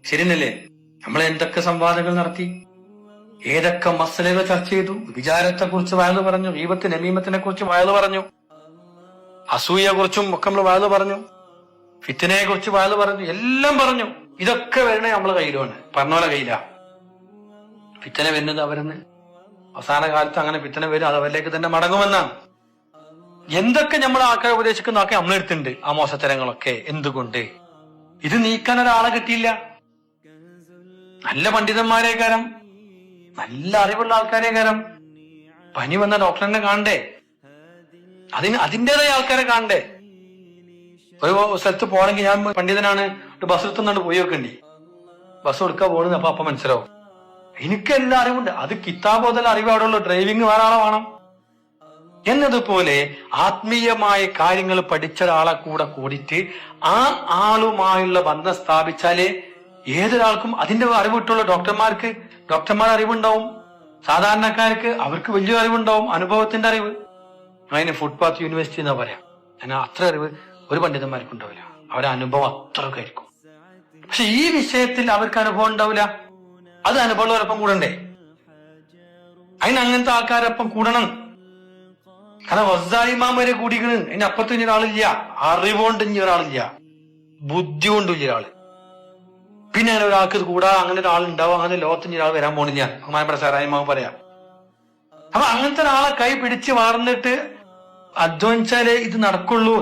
ശരിയല്ലേ? നമ്മൾ എന്തൊക്കെ സംവാദങ്ങൾ നടത്തി, ഏതൊക്കെ മസലകൾ ചർച്ച ചെയ്തു. വിചാരത്തെ കുറിച്ച് വയല് പറഞ്ഞു, ഗീബത്ത് നമീമത്തിനെ കുറിച്ച് വയല് പറഞ്ഞു, അസൂയെ കുറിച്ചും ഒക്കെ നമ്മൾ വയല് പറഞ്ഞു, ഫിത്തനയെ കുറിച്ച് വയല് പറഞ്ഞു, എല്ലാം പറഞ്ഞു. ഇതൊക്കെ വരണേ നമ്മളെ കയ്യിലാണ്, പറഞ്ഞ പോലെ കയ്യിലാ. ഫിത്തന വരുന്നത് അവരെന്ന് അവസാന കാലത്ത് അങ്ങനെ ഫിത്തന വരും, അത് അവരിലേക്ക് തന്നെ മടങ്ങുമെന്നാണ്. എന്തൊക്കെ നമ്മൾ ആൾക്കാരെ ഉപദേശിക്കുന്ന ഒക്കെ നമ്മളെടുത്തുണ്ട് ആ മോശത്തരങ്ങളൊക്കെ. എന്തുകൊണ്ട്? ഇത് നീക്കാൻ ഒരാളെ കിട്ടിയില്ല. നല്ല പണ്ഡിതന്മാരെ കാരം, നല്ല അറിവുള്ള ആൾക്കാരെ കാരം. പനി വന്ന ഡോക്ടറിനെ കാണണ്ടേ? അതിൻ്റെതായ ആൾക്കാരെ കാണണ്ടേ? ഒരു സ്ഥലത്ത് പോകണമെങ്കിൽ ഞാൻ പണ്ഡിതനാണ്, ബസ് എടുത്തുകൊണ്ട് പോയി വെക്കണ്ടി, ബസ് എടുക്കാൻ പോകുന്നത്. അപ്പൊ മനസ്സിലാവും എനിക്ക് എല്ലാ അറിവുണ്ട്. അത് കിതാബോധല അറിവ് അവിടെ ഉള്ളു, ഡ്രൈവിംഗ് വേറെ ആളെ വേണം. എന്നതുപോലെ ആത്മീയമായ കാര്യങ്ങൾ പഠിച്ച ഒരാളെ കൂടെ കൂടിയിട്ട് ആ ആളുമായുള്ള ബന്ധം സ്ഥാപിച്ചാലേ ഏതൊരാൾക്കും അതിന്റെ അറിവ് കിട്ടുള്ളൂ. ഡോക്ടർമാർ അറിവുണ്ടാവും, സാധാരണക്കാർക്ക് അവർക്ക് വലിയ അറിവുണ്ടാവും, അനുഭവത്തിന്റെ അറിവ്. അതിന് ഫുട്പാത്ത് യൂണിവേഴ്സിറ്റി എന്നാ പറയാം. അതിന് അത്ര അറിവ് ഒരു പണ്ഡിതന്മാർക്കും ഉണ്ടാവില്ല, അവരുടെ അനുഭവം അത്രയൊക്കെ ആയിരിക്കും. പക്ഷെ ഈ വിഷയത്തിൽ അവർക്ക് അനുഭവം ഉണ്ടാവില്ല. അത് അനുഭവമുള്ളവരൊപ്പം കൂടണ്ടേ? അതിന് അങ്ങനത്തെ ആൾക്കാരൊപ്പം കൂടണം. കാരണം വസ്സായിമാം വരെ കൂടിക്കണ്, അതിന് അപ്പുറത്ത് ഇനി ഒരാളില്ല, അറിവുകൊണ്ട് ഇനി ഒരാളില്ല, ബുദ്ധി കൊണ്ട് വലിയ ഒരാള്. പിന്നെ അങ്ങനെ ഒരാൾക്ക് കൂടാതെ അങ്ങനെ ഒരാളുണ്ടാവും, അങ്ങനെ ലോകത്തിന് ഒരാൾ വരാൻ പോണില്ല. ബഹുമാനപ്പെട്ട സാറായിമാവ് പറയാം. അപ്പൊ അങ്ങനത്തെ ഒരാളെ കൈ പിടിച്ച് വളർന്നിട്ട് അധ്വാനിച്ചാലേ ഇത് നടക്കുള്ളൂ.